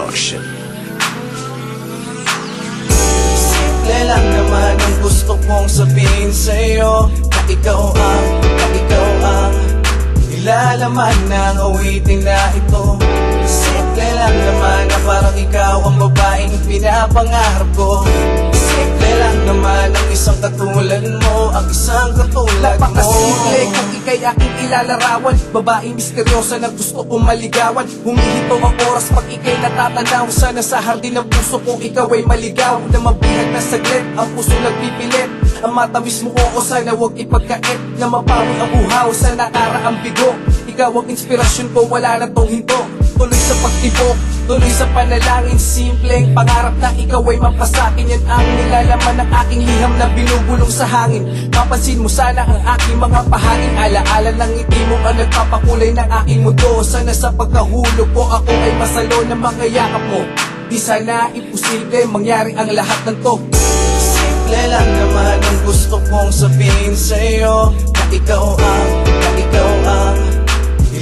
Production. Simple lang naman ang gusto kong sabihin sa'yo, na ikaw ang ilalaman ng awiting na ito. Simple lang naman na parang ikaw ang babaeng pinapangarap ko. Simple lang naman ang isang katulad mo, ang isang katulad mo. Napakasimple kung ika'y aking ilalarawan, babaeng misteryosa na gusto kong maligawan. Humihito ang oras pag ika'y natatanaw, sana sa hardin ng puso kong ikaw ay maligaw. Na mabihag na saglit, ang puso nagpipilit, ang matamis mo ko sana wag ipagkait. Na mapawi ang uhaw sa nakaraang bigo, ikaw ang inspirasyon ko, wala na tong hinto. Tuloy sa pagtibok, tuloy sa panalangin, simpleng pangarap na ikaw ay mapasakin. Yan ang nilalaman ng aking liham na binubulong sa hangin. Mapansin mo sana ang aking mga pahangin, alaala ng ngiti mo ang nagpapakulay ng aking mundo. Sana sa pagkahulog ko ako ay masalo ng mga yakap mo. Di sana imposible mangyari ang lahat ng to. Simple lang naman ang gusto kong sabihin sa'yo, na ikaw ang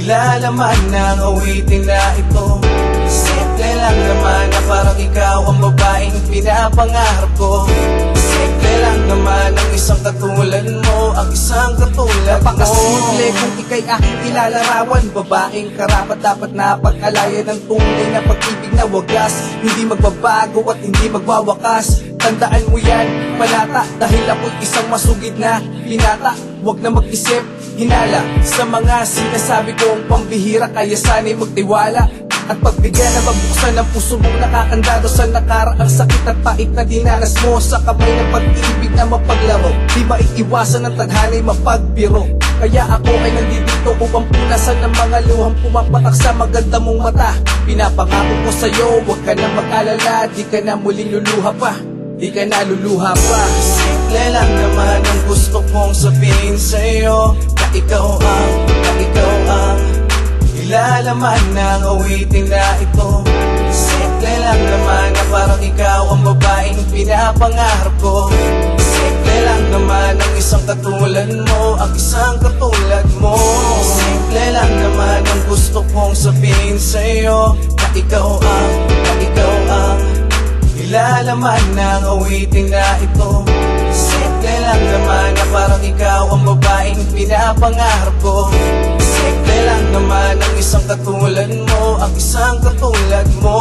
ilalaman ng awiting na ito. Simple lang naman na parang ikaw ang babaeng pinapangarap ko. Simple lang naman ang isang katulad mo, ang isang katulad mo. Napakasimple kung ika'y aking ilalarawan, babaeng karapat dapat na pag-alayan ng tunay na pag-ibig na wagas. Hindi magbabago at hindi magwawakas. Tandaan mo yan, malata, dahil ako'y isang masugid na binata. Huwag na mag-isip, hinala sa mga sinasabi kong pambihira, kaya sana'y magtiwala at pagbigyan na magbuksan ng puso mong nakakandado sa nakaraang sakit at pait na dinanas mo sa kamay ng pag-ibig na mapaglaro. Di maiiwasan ng tadhana'y mapagbiro, kaya ako ay nandito upang punasan ng mga luhang pumapatak sa maganda mong mata. Pinapangako ko sa'yo, huwag ka na mag-alala, di ka na muling luluha pa, di ka na luluha pa. Simple lang naman ang gusto kong sabihin sa'yo, na ikaw ang ilalaman ng awiting na ito. Simple lang naman na parang ikaw ang babaeng pinapangarap ko. Simple lang naman ang isang katulad mo, ang isang katulad mo. Simple lang naman ang gusto kong sabihin sa'yo, na ikaw ang ilalaman ng awiting na ito. Simple lang naman na parang ikaw ang babaeng pinapangarap ko. Simple lang naman ang isang katulad mo, ang isang katulad mo.